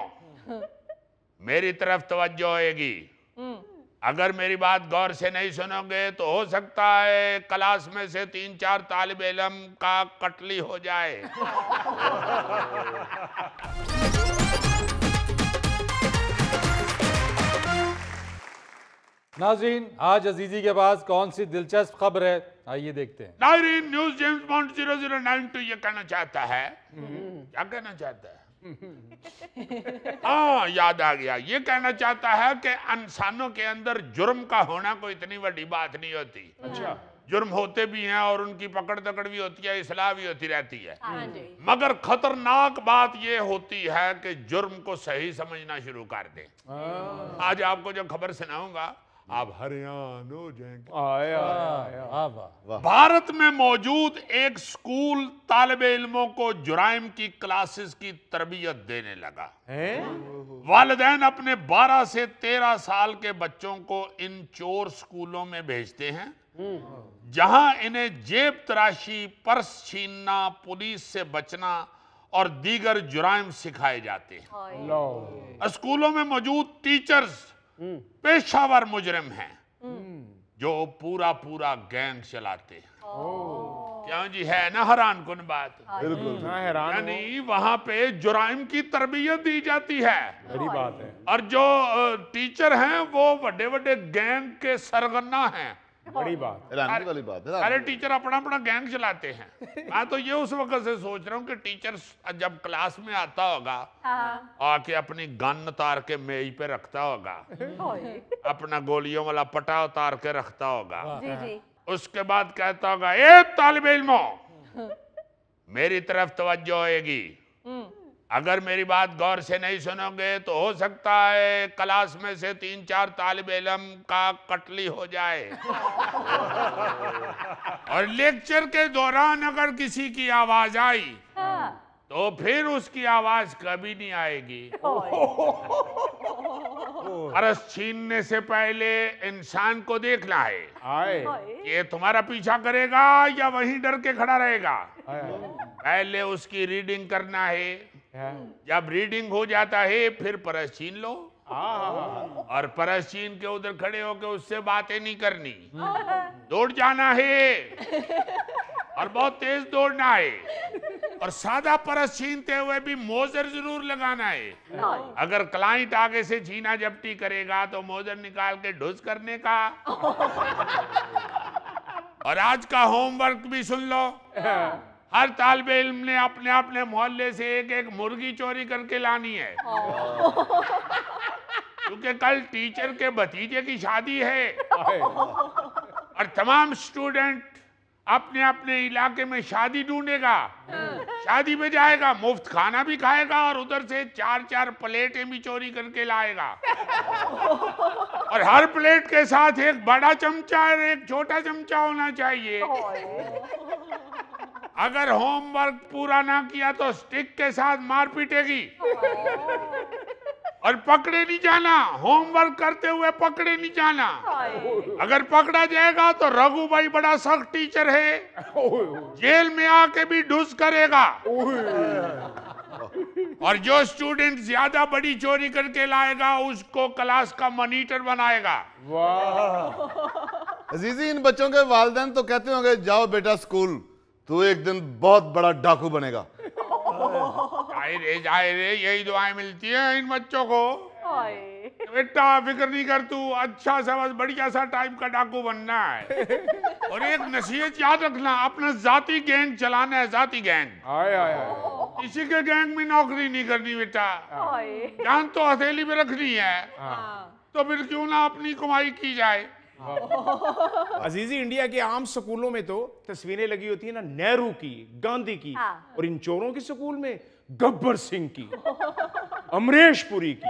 मेरी तरफ तवज्जो होएगी। अगर मेरी बात गौर से नहीं सुनोगे तो हो सकता है क्लास में से 3-4 तालिब इल्म का कत्ल हो जाए। नाज़रीन, आज अजीजी के पास कौन सी दिलचस्प खबर है, आइए देखते हैं। नाज़रीन, न्यूज़ जेम्स बॉन्ड 0092 ये कहना चाहता है, क्या कहना चाहता है? हाँ, याद आ गया। ये कहना चाहता है कि इंसानों के अंदर जुर्म का होना कोई इतनी बड़ी बात नहीं होती। अच्छा, जुर्म होते भी हैं और उनकी पकड़ दकड़ भी होती है, इस्लाह भी होती रहती है। मगर खतरनाक बात ये होती है कि जुर्म को सही समझना शुरू कर दें। आज आपको जो खबर सुनाऊंगा आप हैरान हो जाएंगे। भारत में मौजूद एक स्कूल तालिब इल्मों को जुराइम की क्लासेस की तरबियत देने लगा। वालिदैन अपने 12 से 13 साल के बच्चों को इन चोर स्कूलों में भेजते हैं, जहां इन्हें जेब तराशी, पर्स छीनना, पुलिस से बचना और दीगर जुराइम सिखाए जाते हैं। स्कूलों में मौजूद टीचर्स पेशावर मुजरिम हैं जो पूरा पूरा गैंग चलाते हैं। क्यों जी, है ना हैरान कुन बात? बिल्कुल यानी वहां पे जुराइम की तरबियत दी जाती है। बड़ी बात है। और जो टीचर हैं वो बड़े बड़े गैंग के सरगना हैं। बड़ी बात। हैरानी वाली बात है। अरे टीचर अपना अपना गैंग चलाते हैं। मैं तो ये उस वक्त से सोच रहा हूँ कि टीचर जब क्लास में आता होगा आके अपनी गन उतार के मेज पे रखता होगा, अपना गोलियों वाला पटा उतार के रखता होगा, उसके बाद कहता होगा ए तालिब इल्मों, मेरी तरफ तवज्जो होएगी। अगर मेरी बात गौर से नहीं सुनोगे तो हो सकता है क्लास में से 3-4 तालिब इल्म का कत्ल हो जाए। और लेक्चर के दौरान अगर किसी की आवाज आई तो फिर उसकी आवाज कभी नहीं आएगी। पर्स छीनने से पहले इंसान को देखना है ये तुम्हारा पीछा करेगा या वहीं डर के खड़ा रहेगा। पहले उसकी रीडिंग करना है, जब रीडिंग हो जाता है फिर पर्स छीन लो और पर्स छीन के उधर खड़े होकर उससे बातें नहीं करनी, दौड़ जाना है और बहुत तेज दौड़ना है और सादा पर्स छीनते हुए भी मोजर जरूर लगाना है। अगर क्लाइंट आगे से छीना झपटी करेगा तो मोजर निकाल के ढुस करने का। और आज का होमवर्क भी सुन लो। हर तालिबे इल्म ने अपने अपने मोहल्ले से एक एक मुर्गी चोरी करके लानी है, क्योंकि कल टीचर के भतीजे की शादी है और तमाम स्टूडेंट अपने अपने इलाके में शादी ढूंढेगा, शादी में जाएगा, मुफ्त खाना भी खाएगा और उधर से 4-4 प्लेटें भी चोरी करके लाएगा और हर प्लेट के साथ एक बड़ा चमचा और एक छोटा चमचा होना चाहिए। अगर होमवर्क पूरा ना किया तो स्टिक के साथ मार पीटेगी और पकड़े नहीं जाना, होमवर्क करते हुए पकड़े नहीं जाना। अगर पकड़ा जाएगा तो रघु भाई बड़ा सख्त टीचर है, जेल में आके भी ढुस करेगा और जो स्टूडेंट ज्यादा बड़ी चोरी करके लाएगा उसको क्लास का मॉनिटर बनाएगा। अजीजी, इन बच्चों के वालिदैन तो कहते होंगे जाओ बेटा स्कूल, तू एक दिन बहुत बड़ा डाकू बनेगा। जाहिर है यही दुआएं मिलती हैं इन बच्चों को। बेटा फिक्र नहीं कर, तू अच्छा सा बस बढ़िया सा टाइप का डाकू बनना है और एक नसीहत याद रखना, अपना जाती गैंग चलाना है, जाती गैंग। किसी के गैंग में नौकरी नहीं करनी बेटा, जान तो हथेली में रखनी है, तो फिर क्यों ना अपनी कमाई की जाए। अजीजी, इंडिया के आम स्कूलों में तो तस्वीरें लगी होती है ना नेहरू की, गांधी की, और इन चोरों के स्कूल में गब्बर सिंह की, अमरीश पुरी की,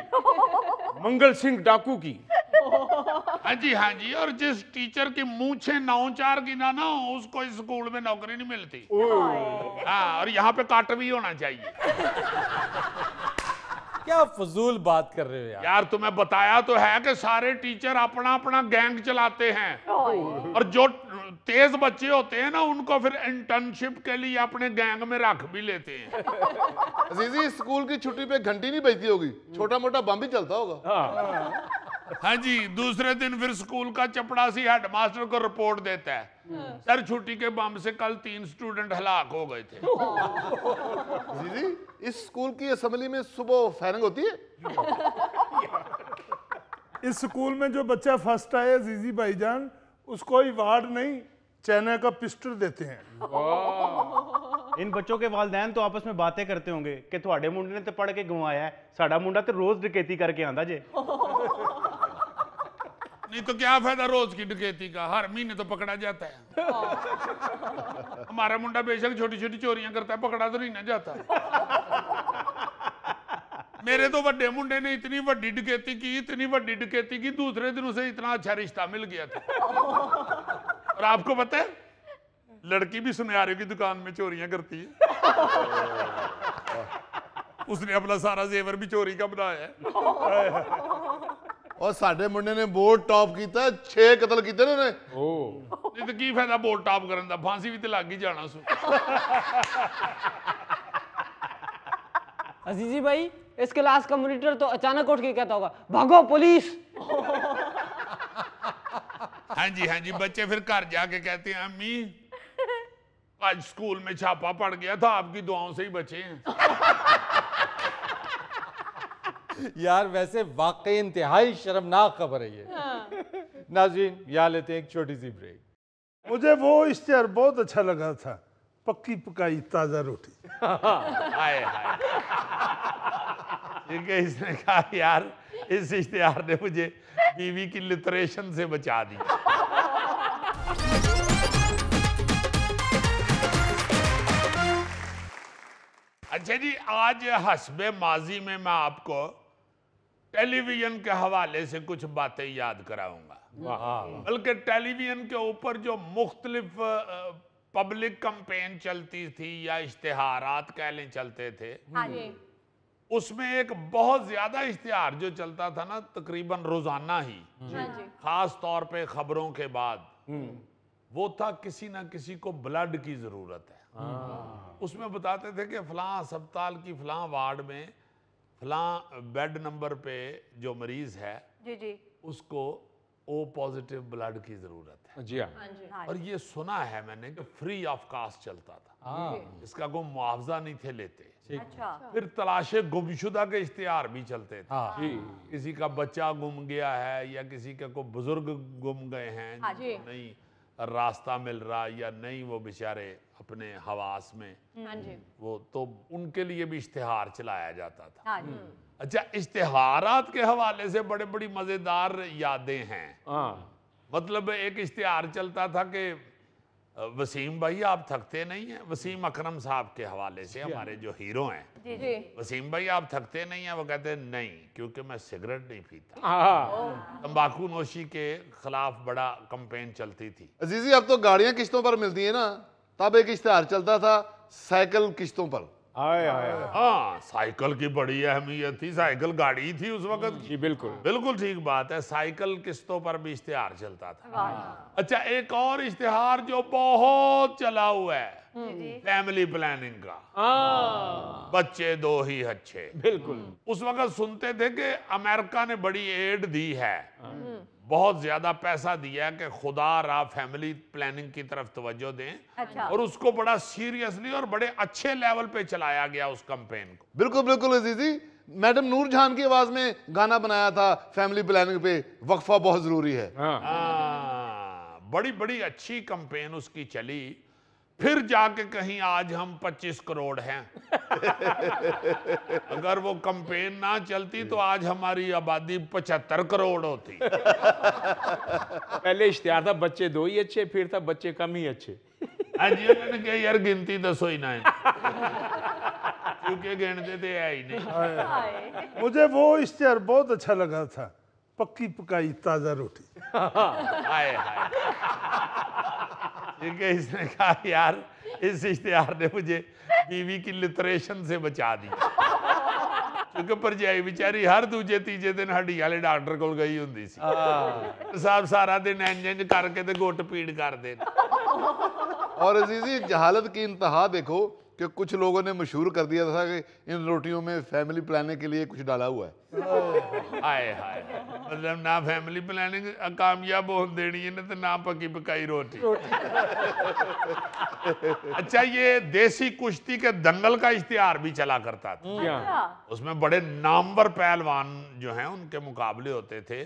मंगल सिंह डाकू की। हाँ जी, और जिस टीचर की मूंछें 9-4 की ना उसको इस स्कूल में नौकरी नहीं मिलती। हाँ, और यहाँ पे काट भी होना चाहिए। क्या फजूल बात कर रहे हो यार। यार तुम्हें बताया तो है कि सारे टीचर अपना अपना गैंग चलाते हैं और जो तेज बच्चे होते हैं ना उनको फिर इंटर्नशिप के लिए अपने गैंग में रख भी लेते हैं। अजीजी, स्कूल की छुट्टी पे घंटी नहीं बजती होगी, छोटा मोटा बम भी चलता होगा। हाँ जी, दूसरे दिन फिर स्कूल का चपड़ासी हेडमास्टर को रिपोर्ट देता है, सर छुट्टी के बम से कल 3 स्टूडेंट हलाक हो गए थे। अजीजी, इस स्कूल की असेंबली में सुबह फायरिंग होती है? इस स्कूल में जो बच्चा फर्स्ट आए जीजी भाईजान, उसको अवार्ड नहीं चाइना का पिस्टल देते हैं। इन बच्चों के वालिदैन तो आपस में बातें करते होंगे कि ਤੁਹਾਡੇ ਮੁੰਡੇ ने तो पढ़ के गंवाया है, साडा मुंडा तो रोज डकैती करके आंदा जे। नहीं तो क्या फायदा रोज की डकैती का, हर महीने तो पकड़ा जाता है। हमारा मुंडा बेशक छोटी छोटी चोरियां करता है, पकड़ा तो नहीं ना जाता। मेरे तो बड़े मुंडे ने इतनी बड़ी डकैती की, इतनी बड़ी डकैती की, दूसरे दिन उसे इतना अच्छा रिश्ता मिल गया था। और आपको पता है लड़की भी सुनियारे की दुकान में चोरियां करती है। उसने अपना सारा जेवर भी चोरी का बनाया है। और साडे मुंडे ने बोर्ड टॉप किया, 6 कतल किए ने। नहीं तो की फायदा बोर्ड टॉप करने का, फांसी भी तो लग ही जाना सु। अजीजी भाई, इस क्लास का मॉनिटर तो अचानक उठ के कहता होगा भागो पुलिस। हाँ जी, बच्चे फिर घर जाके कहते हैं अम्मी आज स्कूल में छापा पड़ गया था, आपकी दुआओं से ही बचे हैं। यार वैसे वाकई इंतहाई शर्मनाक खबर है ये। नाज़रीन, यहाँ लेते हैं एक छोटी सी ब्रेक। मुझे वो इश्तेहार बहुत अच्छा लगा था, पक्की पकाई ताजा रोटी। हाय हाय, क्योंकि इसने कहा यार इस इश्तेहार ने मुझे बीवी की लिटरेशन से बचा दी। अच्छा जी, आज हस्बे माजी में मैं आपको टेलीविजन के हवाले से कुछ बातें याद कराऊंगा। बल्कि टेलीविजन के ऊपर जो मुख्तलिफ पब्लिक कैंपेन चलती थी या इश्तिहारात कह लें चलते थे, उसमें एक बहुत ज्यादा इश्तिहार जो चलता था ना तकरीबन रोजाना ही, खास तौर पे खबरों के बाद, वो था किसी ना किसी को ब्लड की जरूरत है। उसमें बताते थे कि फलां अस्पताल की फलां वार्ड में फलां बेड नंबर पे जो मरीज है उसको ओ पॉजिटिव ब्लड की जरूरत है। जी हाँ। और ये सुना है मैंने कि फ्री ऑफ कास्ट चलता था, इसका कोई मुआवजा नहीं थे लेते। फिर तलाशे गुमशुदा के इश्तिहार भी चलते थे। किसी का बच्चा गुम गया है या किसी का कोई बुजुर्ग गुम गए हैं, नहीं रास्ता मिल रहा या नहीं वो बेचारे अपने हवास में, हाँ जी, वो तो उनके लिए भी इश्तिहार चलाया जाता था। हाँ जी, अच्छा, इश्तिहारात के हवाले से बड़े बड़ी मजेदार यादें हैं। मतलब एक इश्तिहार चलता था कि वसीम भाई आप थकते नहीं हैं, वसीम अकरम साहब के हवाले से, हमारे जो हीरो हैं, जी जी, वसीम भाई आप थकते नहीं हैं? वो कहते हैं नहीं, क्योंकि मैं सिगरेट नहीं पीता। तंबाकू नोशी के खिलाफ बड़ा कैंपेन चलती थी। अजीजी अब तो गाड़ियां किश्तों पर मिलती है ना, तब एक इश्तिहार चलता था साइकिल किश्तों पर। हाँ, साइकिल की बड़ी अहमियत थी, साइकिल गाड़ी थी उस वक्त जी बिल्कुल। बिल्कुल ठीक बात है, साइकिल किस्तों पर भी इश्तिहार चलता था। अच्छा, एक और इश्तिहार जो बहुत चला हुआ है, फैमिली प्लानिंग का, बच्चे दो ही अच्छे। बिल्कुल। उस वक्त सुनते थे कि अमेरिका ने बड़ी एड दी है, बहुत ज्यादा पैसा दिया है कि खुदा रा फैमिली प्लानिंग की तरफ तवज्जो दें। अच्छा, और उसको बड़ा सीरियसली और बड़े अच्छे लेवल पे चलाया गया उस कैंपेन को। बिल्कुल बिल्कुल अजीजी, मैडम नूर जहान की आवाज में गाना बनाया था फैमिली प्लानिंग पे, वक्फा बहुत जरूरी है। बड़ी बड़ी अच्छी कैंपेन उसकी चली। फिर जाके कहीं आज हम 25 करोड़ हैं। अगर वो कैंपेन ना चलती तो आज हमारी आबादी 75 करोड़ होती। पहले इश्तिहार था बच्चे दो ही अच्छे, फिर था बच्चे कम ही अच्छे। आज उन्होंने कहा यार गिनती दसो ही ना है, क्योंकि गिनते तो है ही नहीं। मुझे वो इश्तिहार बहुत अच्छा लगा था, पक्की पकाई ताजा रोटी। हाय हाय, ठीक है। इसने कहा यार इस इश्तिहार ने मुझे बीवी की लिटरेशन से बचा दी, क्योंकि परजाई बेचारी हर दूजे तीजे दिन हड्डी वाले डॉक्टर को गई हुंदी सी। साहब सारा दिन इंज करके ते गुट पीड़ कर दे। और अजीजी जहालत की इंतहा देखो कि कुछ लोगों ने मशहूर कर दिया था कि इन रोटियों में फैमिली प्लानिंग के लिए कुछ डाला हुआ है। हाय हाय, मतलब ना फैमिली प्लानिंग कामयाब हो देनी है तो ना पकी पकाई रोटी। अच्छा, ये देसी कुश्ती के दंगल का इश्तिहार भी चला करता था। उसमें बड़े नामवर पहलवान जो हैं उनके मुकाबले होते थे,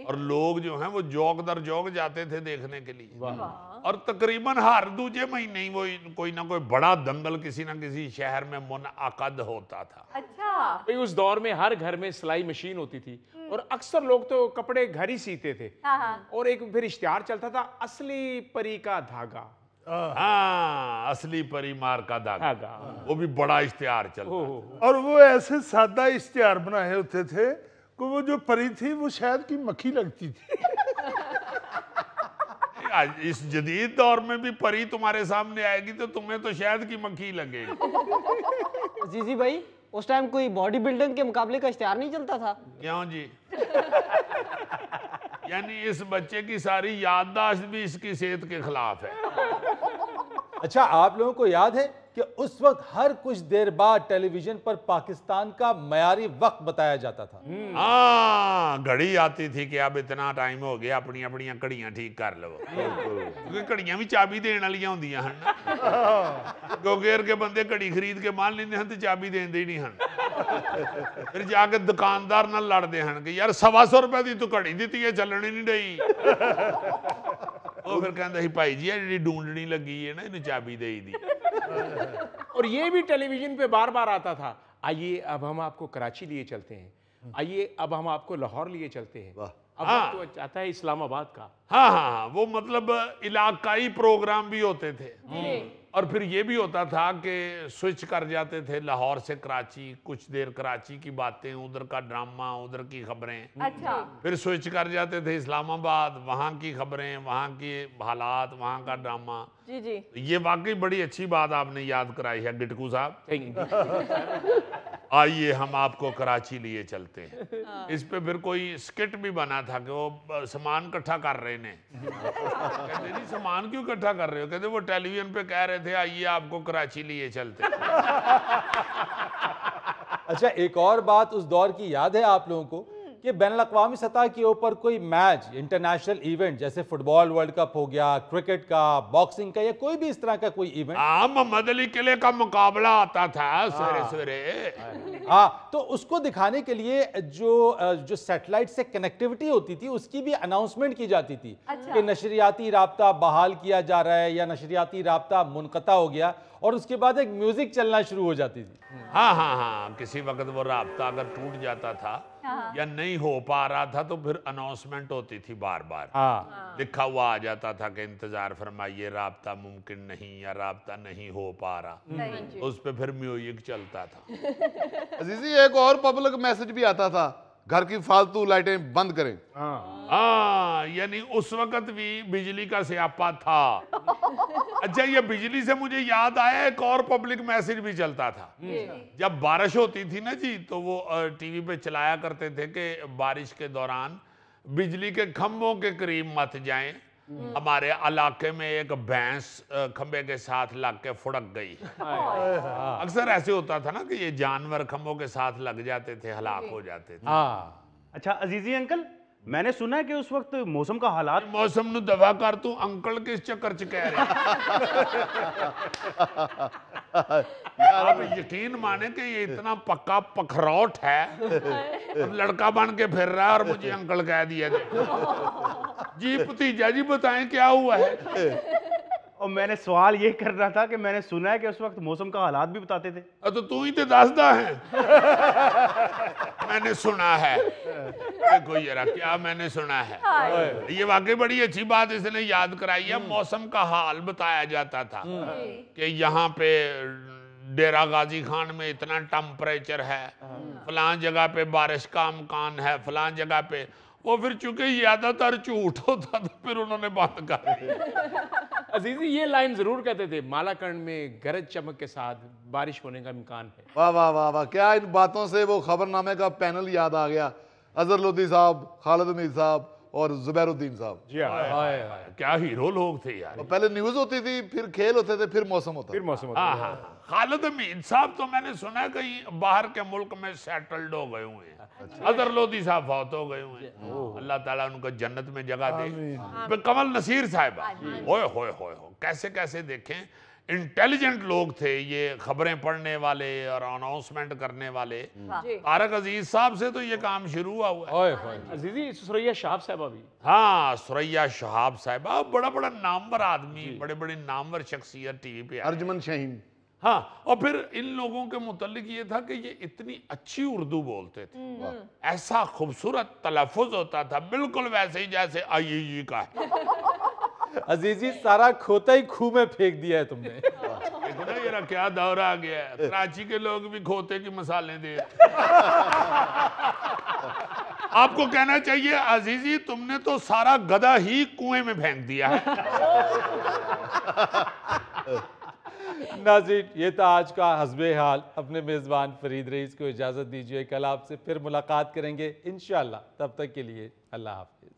और लोग जो हैं वो जोक दर जोक जाते थे देखने के लिए। और तकरीबन हर दूजे महीने ही वो कोई ना कोई बड़ा दंगल किसी ना किसी शहर में मुनअक़द होता था। अच्छा, भाई उस दौर में हर घर में सिलाई मशीन होती थी, और अक्सर लोग तो कपड़े घर ही सीते थे। और एक फिर इश्तिहार चलता था असली परी का धागा। हाँ, असली परी मार का धागा, वो भी बड़ा इश्तिहार चलता था। और वो ऐसे सादा इश्तिहार बनाए होते थे कि वो जो परी थी वो शायद की मक्खी लगती थी। आज इस जदीद दौर में भी परी तुम्हारे सामने आएगी तो तुम्हें तो शायद की मक्खी लगेगी। जीजी भाई उस टाइम कोई बॉडी बिल्डिंग के मुकाबले का इश्तिहार नहीं चलता था? क्यों जी? यानी इस बच्चे की सारी याददाश्त भी इसकी सेहत के खिलाफ है। अच्छा, आप लोगों को याद है कि उस वक्त हर कुछ देर बाद टेलीविजन पर पाकिस्तान का मयारी वक्त बताया जाता था। हाँ, घड़ी आती थी कि अब इतना टाइम हो गया, अपनी अपनी घड़ियां ठीक कर लो, क्योंकि घड़ियां भी चाबी देने वालियां होंदियां हन ना। गोगेर के बंदे घड़ी खरीद के मान लेंदे हन ते चाबी देंदे ही नहीं हन। फिर जाके दुकानदार नाल लड़दे हन कि यार 125 रुपए दी तू घड़ी दी है, चलनी नहीं रही। वो फिर कहता ही भाई जी जी ढूंढनी लगी है ना, इन्हें चाबी दे दी। और ये भी टेलीविजन पे बार बार आता था, आइए अब हम आपको कराची लिए चलते हैं, आइए अब हम आपको लाहौर लिए चलते हैं, अब तो चाहता है इस्लामाबाद का। हाँ हाँ, वो मतलब इलाकाई प्रोग्राम भी होते थे। और फिर ये भी होता था कि स्विच कर जाते थे लाहौर से कराची, कुछ देर कराची की बातें, उधर का ड्रामा, उधर की खबरें। अच्छा, फिर स्विच कर जाते थे इस्लामाबाद, वहाँ की खबरें, वहाँ के हालात, वहाँ का ड्रामा। जी जी, ये वाकई बड़ी अच्छी बात आपने याद कराई है गिटकू साहब। आइए हम आपको कराची लिए चलते हैं। इस पे फिर कोई स्किट भी बना था कि वो सामान इकट्ठा कर रहे ने। कहते जी सामान क्यों इकट्ठा कर रहे हो? कहते वो टेलीविजन पे कह रहे थे आइए आपको कराची लिए चलते हैं। अच्छा, एक और बात उस दौर की याद है आप लोगों को कि बैनुल-अक़वामी सतह के ऊपर कोई मैच, इंटरनेशनल इवेंट जैसे फुटबॉल वर्ल्ड कप हो गया, क्रिकेट का, बॉक्सिंग का, या कोई भी इस तरह का कोई इवेंट, मोहम्मद अली किले का मुकाबला आता था सवेरे सवेरे। हाँ, तो उसको दिखाने के लिए जो सैटेलाइट से कनेक्टिविटी होती थी उसकी भी अनाउंसमेंट की जाती थी कि नशरियाती राब्ता बहाल किया जा रहा है या नशरियाती राब्ता मुनक़ता हो गया, और उसके बाद एक म्यूजिक चलना शुरू हो जाती थी। हाँ हाँ हाँ, किसी वक्त वो राब्ता अगर टूट जाता था या नहीं हो पा रहा था तो फिर अनाउंसमेंट होती थी बार बार। हाँ, लिखा हुआ आ जाता था कि इंतजार फरमाइए, राब्ता मुमकिन नहीं या राब्ता नहीं हो पा रहा, उस पे फिर म्यूजिक चलता था। अजीजी एक और पब्लिक मैसेज भी आता था, घर की फालतू लाइटें बंद करें। हाँ, यानी उस वक्त भी बिजली का स्यापा था। अच्छा, ये बिजली से मुझे याद आया एक और पब्लिक मैसेज भी चलता था। जब बारिश होती थी ना जी, तो वो टीवी पे चलाया करते थे कि बारिश के दौरान बिजली के खंभों के करीब मत जाएं, हमारे इलाके में एक भैंस खंबे के साथ लग के फुड़क गई। अक्सर ऐसे होता था ना कि ये जानवर खंभों के साथ लग जाते थे, हलाक हो जाते थे। अच्छा अजीजी अंकल, मैंने सुना है कि उस वक्त मौसम का हालात मौसम नु दवा कर, तू अंकल किस चक्कर च कह रहे आप यकीन माने कि ये इतना पक्का पखरौट है, अब लड़का बन के फिर रहा है और मुझे अंकल कह दिया। जी भतीजा जी बताएं क्या हुआ है। और मैंने सवाल ये कर रहा था कि मैंने सुना है कि उस वक्त मौसम का हालात भी बताते थे। तो तू ही तो दसदा है। मैंने सुना है, देखो जरा क्या मैंने सुना है। ये वाकई बड़ी अच्छी बात इसने याद कराई है। मौसम का हाल बताया जाता था कि यहाँ पे डेरा गाजी खान में इतना टेम्परेचर है, फलां जगह पे बारिश का अमकान है, फलां जगह पे। वो फिर चूंकि ज्यादातर झूठ होता था फिर उन्होंने बात कर दी। अजीजी ये लाइन जरूर कहते थे, मालाकंड में गरज चमक के साथ बारिश होने का इम्कान है। वाह वाह वाह वाह, क्या इन बातों से वो खबरनामे का पैनल याद आ गया। अजहर लोधी साहब, खालिद हमीद साहब और जुबैरुद्दीन साहब। जी हाँ, क्या हीरो लोग थे यार। पहले न्यूज होती थी, फिर खेल होते थे, फिर मौसम होता फिर मौसम होता हाँ है। हाँ, खालिद हमीद साहब तो मैंने सुना है कहीं बाहर के मुल्क में सेटल्ड हो गए हुए हैं। अजहर लोधी साहब फौत हो गए हुए हैं, अल्लाह ताला उनको जन्नत में जगह दे। फिर कमल नसीर साहिबा, होए होए होए हो, कैसे कैसे देखें इंटेलिजेंट लोग थे ये, खबरें पढ़ने वाले और अनाउंसमेंट करने वाले। तारक अजीज साहब से तो ये काम शुरू हुआ है। अजीजी सुरैया शहाब साहबा भी। हाँ, सुरैया शहाब साहिबा बड़ा बड़ा नामवर आदमी, बड़े बड़े नामवर शख्सियत टीवी पे आए। अर्जुमन शाहीन। हाँ, और फिर इन लोगों के मुतालिक ये था कि ये इतनी अच्छी उर्दू बोलते थे, ऐसा खूबसूरत तलफ़ुज़ होता था, बिल्कुल वैसे ही जैसे आई का है। अजीजी सारा खोता ही खूह में फेंक दिया है तुमने। देखो ना ये क्या दौर आ गया है, कराची के लोग भी खोते की मसाले दे। आपको कहना चाहिए अजीजी तुमने तो सारा गधा ही कुएं में फेंक दिया है। नाज़रीन, ये था आज का हस्बे हाल। अपने मेज़बान फरीद रईस को इजाज़त दीजिए, कल आपसे फिर मुलाकात करेंगे इंशाअल्लाह। तब तक के लिए अल्लाह हाफ़िज़।